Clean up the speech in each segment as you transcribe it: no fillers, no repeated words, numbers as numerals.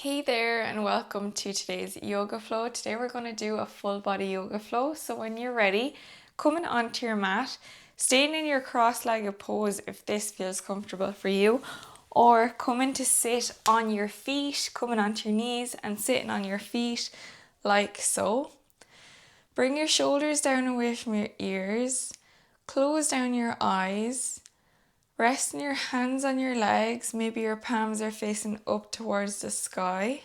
Hey there and welcome to today's yoga flow. Today we're going to do a full body yoga flow. So when you're ready, coming onto your mat, staying in your cross-legged pose if this feels comfortable for you, or coming to sit on your feet, coming onto your knees and sitting on your feet like so. Bring your shoulders down away from your ears, close down your eyes. Resting your hands on your legs, maybe your palms are facing up towards the sky.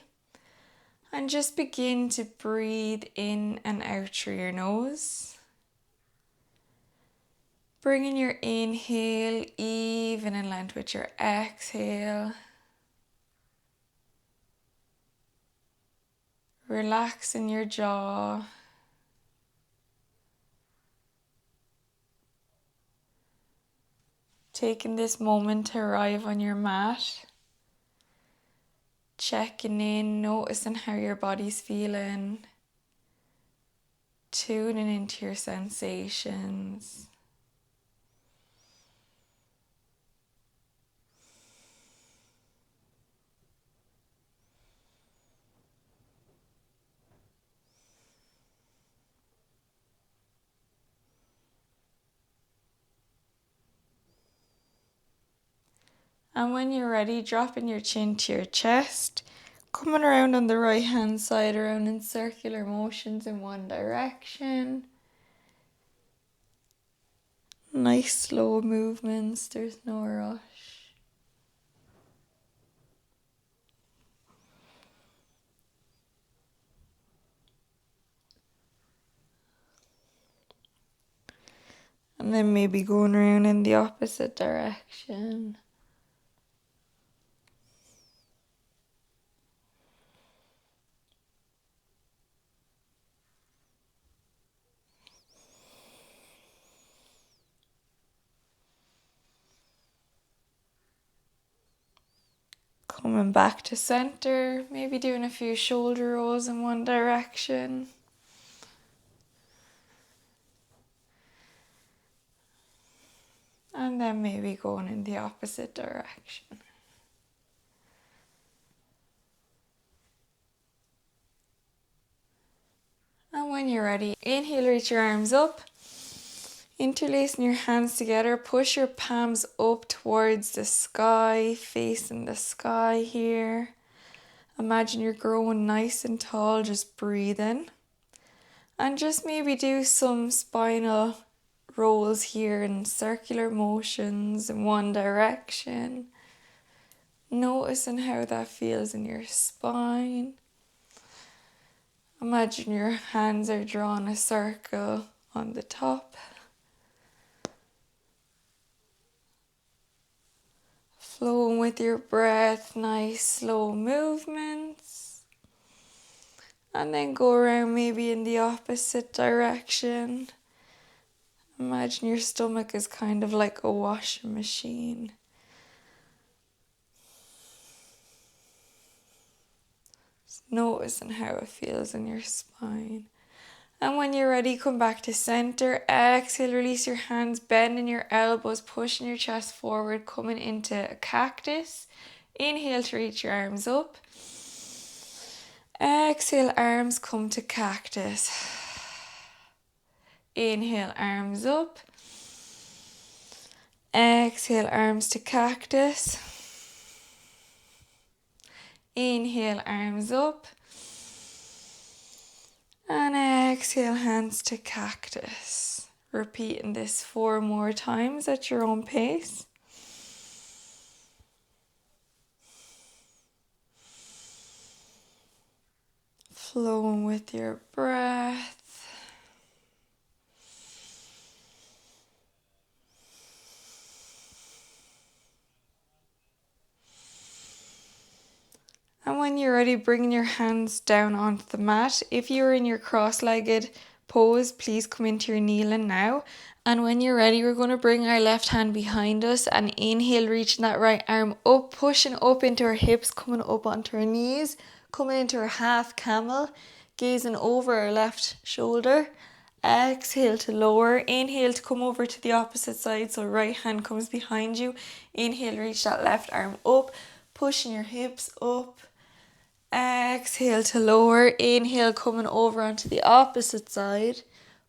And just begin to breathe in and out through your nose. Bringing your inhale even in length with your exhale. Relaxing your jaw. Taking this moment to arrive on your mat. Checking in, noticing how your body's feeling. Tuning into your sensations. And when you're ready, dropping your chin to your chest, coming around on the right hand side, around in circular motions in one direction. Nice slow movements, there's no rush. And then maybe going around in the opposite direction. Coming back to center, maybe doing a few shoulder rolls in one direction. And then maybe going in the opposite direction. And when you're ready, inhale, reach your arms up. Interlacing your hands together, push your palms up towards the sky, facing the sky here. Imagine you're growing nice and tall, just breathe in. And just maybe do some spinal rolls here in circular motions in one direction. Noticing how that feels in your spine. Imagine your hands are drawing a circle on the top. Flowing with your breath, nice slow movements. And then go around maybe in the opposite direction. Imagine your stomach is kind of like a washing machine. Just noticing how it feels in your spine. And when you're ready, come back to center. Exhale, release your hands, bending your elbows, pushing your chest forward, coming into a cactus. Inhale to reach your arms up. Exhale, arms come to cactus. Inhale, arms up. Exhale, arms to cactus. Inhale, arms up. And exhale, hands to cactus. Repeating this 4 more times at your own pace. Flowing with your breath. And when you're ready, bringing your hands down onto the mat. If you're in your cross-legged pose, please come into your kneeling now. And when you're ready, we're going to bring our left hand behind us and inhale, reaching that right arm up, pushing up into our hips, coming up onto our knees, coming into our half camel, gazing over our left shoulder. Exhale to lower. Inhale to come over to the opposite side, so right hand comes behind you. Inhale, reach that left arm up, pushing your hips up. Exhale to lower. Inhale, coming over onto the opposite side.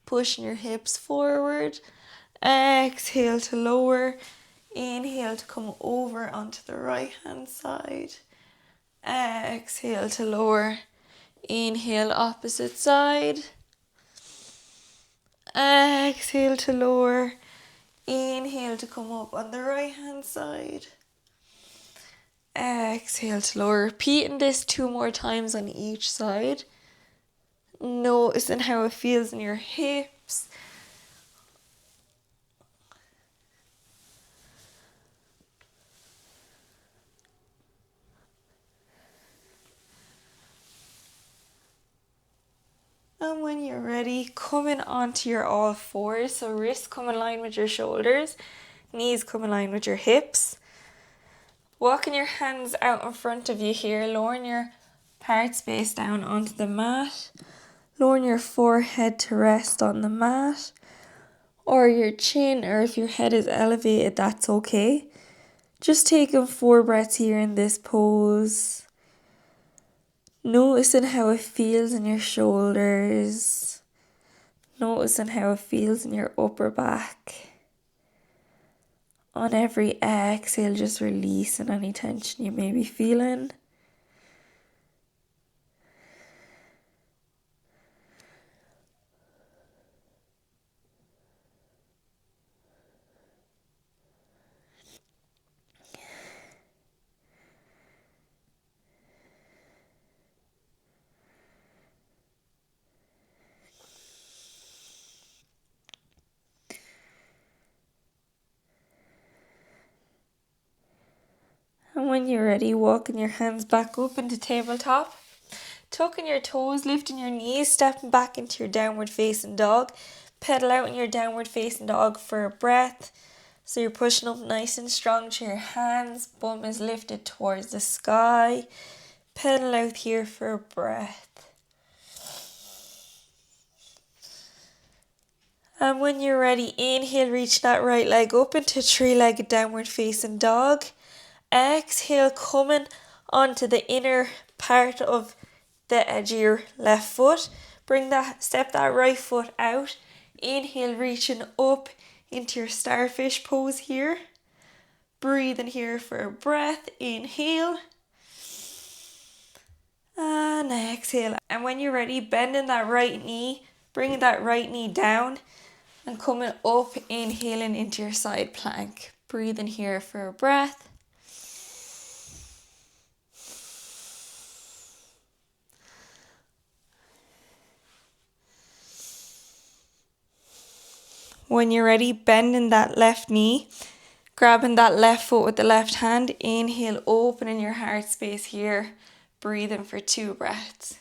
Pushing your hips forward. Exhale to lower. Inhale to come over onto the right hand side. Exhale to lower. Inhale, opposite side. Exhale to lower. Inhale to come up on the right hand side. Exhale to lower. Repeating this 2 more times on each side. Noticing how it feels in your hips. And when you're ready, coming onto your all fours. So wrists come in line with your shoulders. Knees come in line with your hips. Walking your hands out in front of you here. Lowering your heart space down onto the mat. Lowering your forehead to rest on the mat. Or your chin, or if your head is elevated, that's okay. Just taking 4 breaths here in this pose. Noticing how it feels in your shoulders. Noticing how it feels in your upper back. On every exhale, just releasing any tension you may be feeling. And when you're ready, walking your hands back up into tabletop. Tucking your toes, lifting your knees, stepping back into your downward facing dog. Pedal out in your downward facing dog for a breath. So you're pushing up nice and strong to your hands. Bum is lifted towards the sky. Pedal out here for a breath. And when you're ready, inhale, reach that right leg up into 3-legged downward facing dog. Exhale, coming onto the inner part of the edge of your left foot. Step that right foot out. Inhale, reaching up into your starfish pose here. Breathing here for a breath. Inhale. And exhale. And when you're ready, bending that right knee, bringing that right knee down and coming up, inhaling into your side plank. Breathing here for a breath. When you're ready, bending that left knee, grabbing that left foot with the left hand. Inhale, opening your heart space here. Breathing for 2 breaths.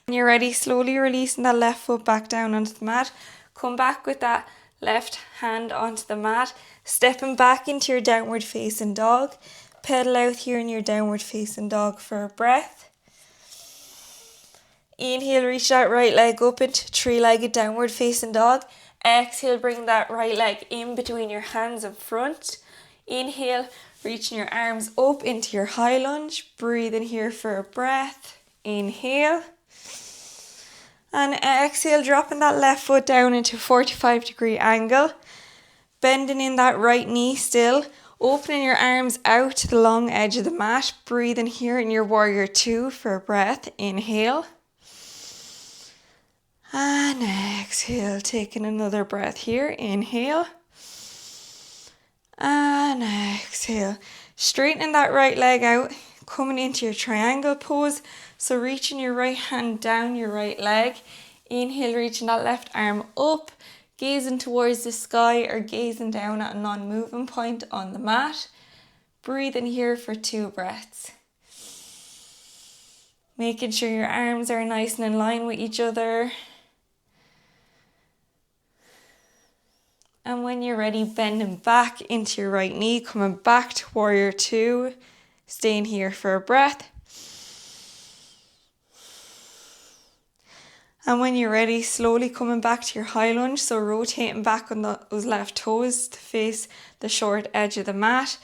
When you're ready, slowly releasing that left foot back down onto the mat. Come back with that left hand onto the mat. Stepping back into your downward facing dog. Pedal out here in your downward facing dog for a breath. Inhale, reach that right leg up into 3-legged downward facing dog. Exhale, bring that right leg in between your hands in front. Inhale, reaching your arms up into your high lunge. Breathing here for a breath. Inhale. And exhale, dropping that left foot down into a 45-degree angle. Bending in that right knee still. Opening your arms out to the long edge of the mat. Breathing here in your warrior 2 for a breath. Inhale. And exhale, taking another breath here. Inhale. And exhale. Straightening that right leg out. Coming into your triangle pose. So reaching your right hand down your right leg. Inhale, reaching that left arm up. Gazing towards the sky or gazing down at a non-moving point on the mat. Breathing here for 2 breaths. Making sure your arms are nice and in line with each other. And when you're ready, bending back into your right knee, coming back to warrior 2. Staying here for a breath. And when you're ready, slowly coming back to your high lunge, so rotating back on those left toes to face the short edge of the mat,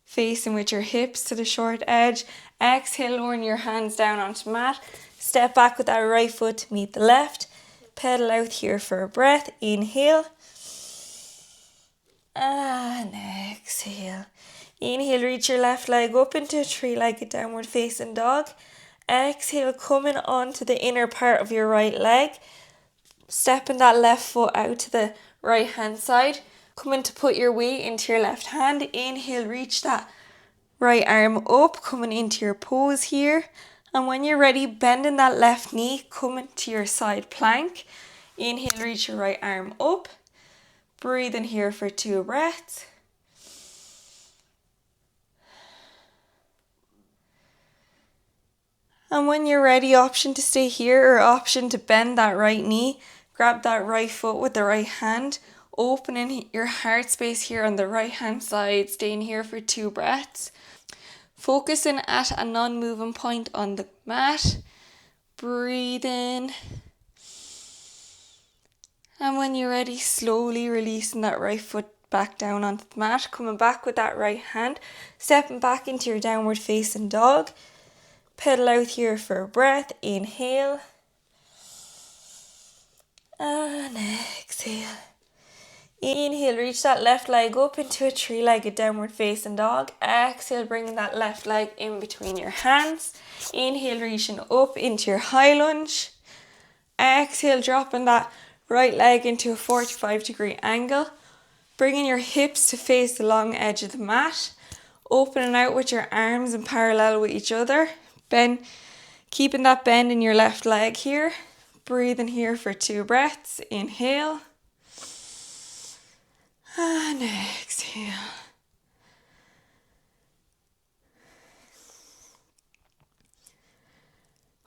facing with your hips to the short edge. Exhale, lowering your hands down onto the mat. Step back with that right foot to meet the left. Pedal out here for a breath. Inhale. And exhale. Inhale, reach your left leg up into a three-legged downward facing dog. Exhale, coming onto the inner part of your right leg. Stepping that left foot out to the right hand side. Coming to put your weight into your left hand. Inhale, reach that right arm up, coming into your pose here. And when you're ready, bending that left knee, coming to your side plank. Inhale, reach your right arm up. Breathe in here for 2 breaths. And when you're ready, option to stay here or option to bend that right knee. Grab that right foot with the right hand. Opening your heart space here on the right hand side. Staying here for 2 breaths. Focusing at a non-moving point on the mat. Breathe in. And when you're ready, slowly releasing that right foot back down onto the mat. Coming back with that right hand. Stepping back into your downward facing dog. Pedal out here for a breath. Inhale. And exhale. Inhale, reach that left leg up into a three-legged downward facing dog. Exhale, bringing that left leg in between your hands. Inhale, reaching up into your high lunge. Exhale, dropping that right leg into a 45-degree angle. Bringing your hips to face the long edge of the mat. Opening out with your arms in parallel with each other. Bend, keeping that bend in your left leg here. Breathing here for 2 breaths. Inhale. And exhale.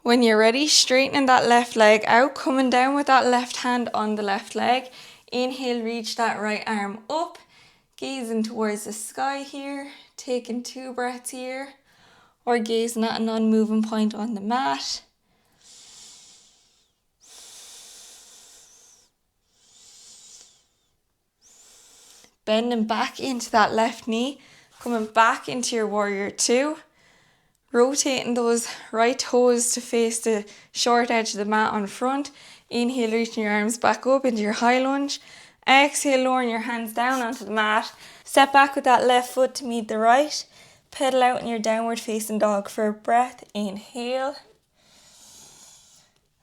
When you're ready, straightening that left leg out, coming down with that left hand on the left leg. Inhale, reach that right arm up, gazing towards the sky here, taking 2 breaths here, or gazing at a non-moving point on the mat. Bending back into that left knee, coming back into your warrior 2. Rotating those right toes to face the short edge of the mat on front. Inhale, reaching your arms back up into your high lunge. Exhale, lowering your hands down onto the mat. Step back with that left foot to meet the right. Pedal out in your downward facing dog for a breath. Inhale.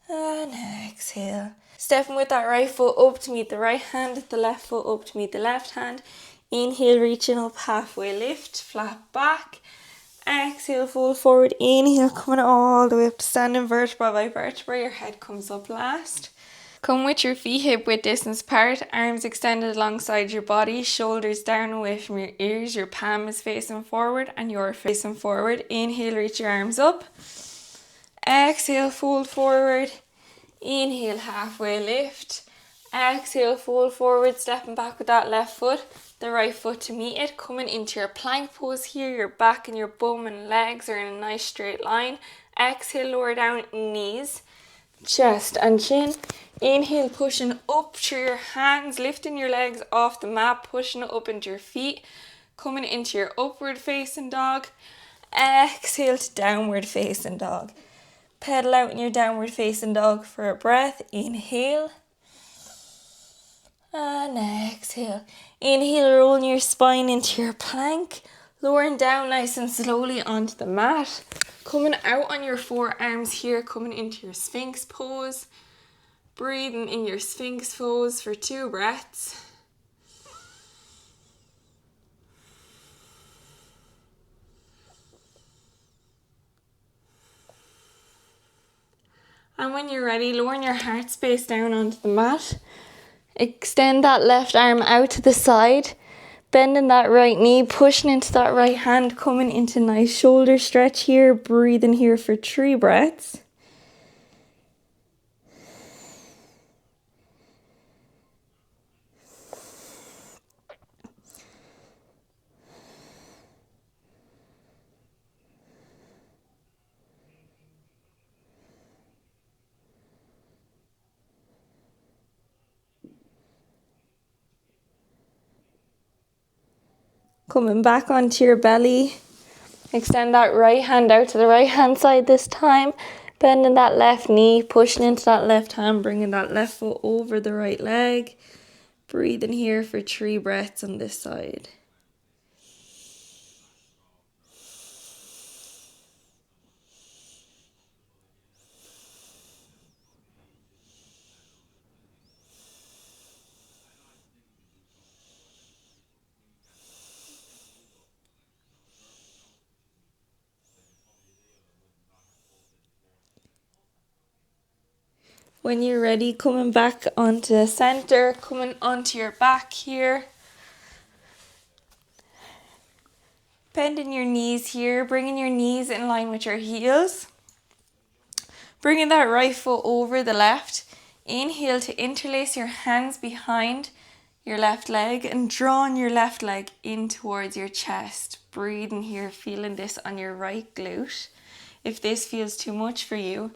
And exhale. Stepping with that right foot up to meet the right hand, the left foot up to meet the left hand. Inhale, reaching up halfway lift, flat back. Exhale, fold forward. Inhale, coming all the way up to standing vertebra by vertebra. Your head comes up last. Come with your feet hip width distance apart, arms extended alongside your body, shoulders down away from your ears. Your palm is facing forward and you're facing forward. Inhale, reach your arms up. Exhale, fold forward. Inhale, halfway lift. Exhale, fold forward, stepping back with that left foot. The right foot to meet it, coming into your plank pose here. Your back and your bum and legs are in a nice straight line. Exhale, lower down knees, chest and chin. Inhale, pushing up through your hands, lifting your legs off the mat, pushing it up into your feet, coming into your upward facing dog. Exhale to downward facing dog. Pedal out in your downward facing dog for a breath. Inhale. And exhale. Inhale, rolling your spine into your plank. Lowering down nice and slowly onto the mat. Coming out on your forearms here, coming into your Sphinx pose. Breathing in your Sphinx pose for 2 breaths. And when you're ready, lowering your heart space down onto the mat. Extend that left arm out to the side. Bending that right knee, pushing into that right hand, coming into nice shoulder stretch here. Breathing here for 3 breaths. Coming back onto your belly. Extend that right hand out to the right hand side this time. Bending that left knee, pushing into that left hand, bringing that left foot over the right leg. Breathing here for 3 breaths on this side. When you're ready, coming back onto the center, coming onto your back here. Bending your knees here, bringing your knees in line with your heels. Bringing that right foot over the left. Inhale to interlace your hands behind your left leg and drawing your left leg in towards your chest. Breathing here, feeling this on your right glute. If this feels too much for you,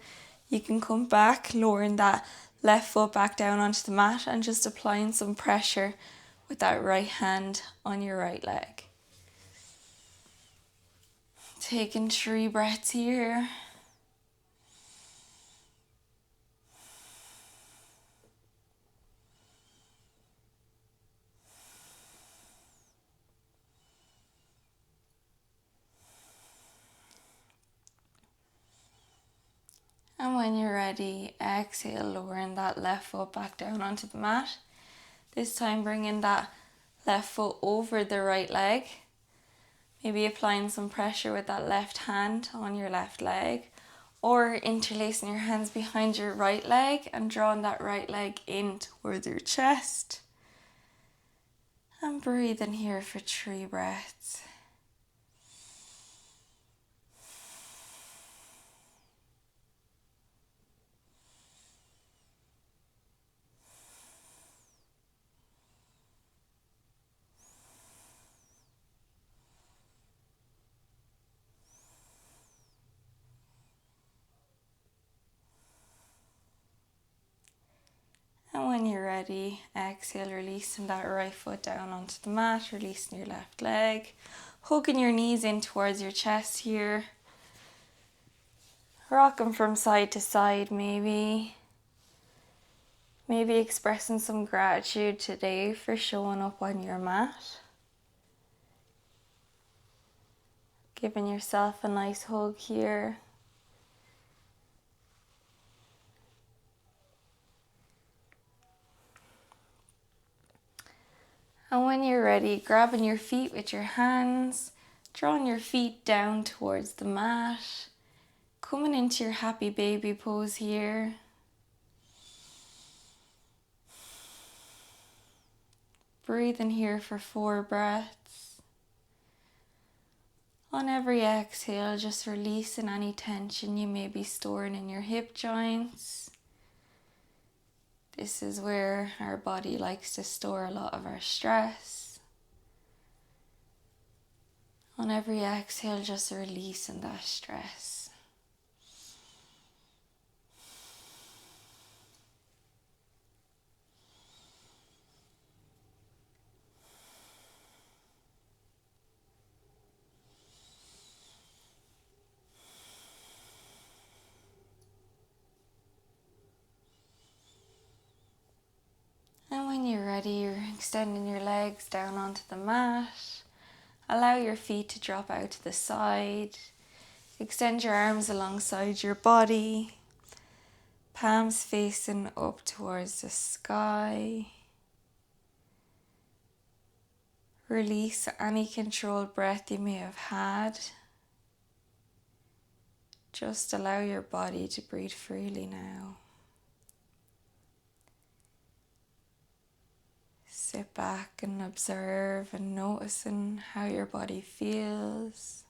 you can come back, lowering that left foot back down onto the mat and just applying some pressure with that right hand on your right leg. Taking 3 breaths here. And when you're ready, exhale, lowering that left foot back down onto the mat. This time bringing that left foot over the right leg. Maybe applying some pressure with that left hand on your left leg. Or interlacing your hands behind your right leg and drawing that right leg in towards your chest. And breathing here for 3 breaths. And when you're ready, exhale, releasing that right foot down onto the mat, releasing your left leg, hugging your knees in towards your chest here, rocking from side to side maybe expressing some gratitude today for showing up on your mat, giving yourself a nice hug here. And when you're ready, grabbing your feet with your hands, drawing your feet down towards the mat, coming into your happy baby pose here. Breathing here for 4 breaths. On every exhale, just releasing any tension you may be storing in your hip joints. This is where our body likes to store a lot of our stress. On every exhale, just releasing that stress. And when you're ready, you're extending your legs down onto the mat. Allow your feet to drop out to the side. Extend your arms alongside your body. Palms facing up towards the sky. Release any controlled breath you may have had. Just allow your body to breathe freely now. Sit back and observe and noticing how your body feels.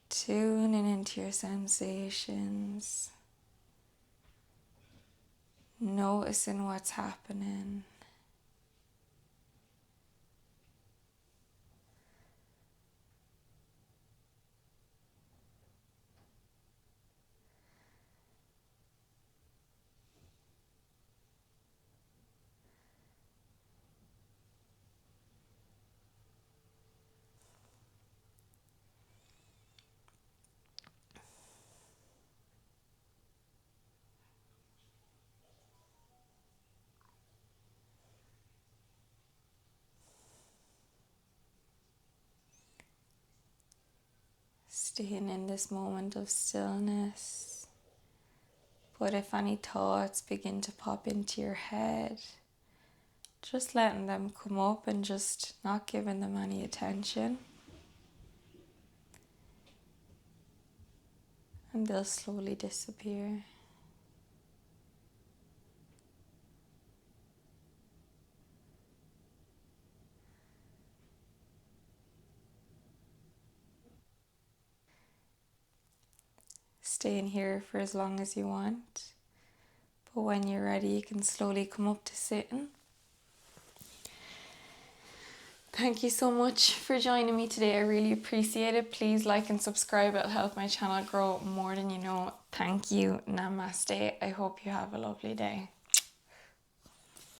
Tuning into your sensations. Noticing what's happening. staying in this moment of stillness. But if any thoughts begin to pop into your head, just letting them come up and just not giving them any attention. And they'll slowly disappear. Stay in here for as long as you want. But when you're ready, you can slowly come up to sitting. Thank you so much for joining me today. I really appreciate it. Please like and subscribe. It'll help my channel grow more than you know. Thank you. Namaste. I hope you have a lovely day.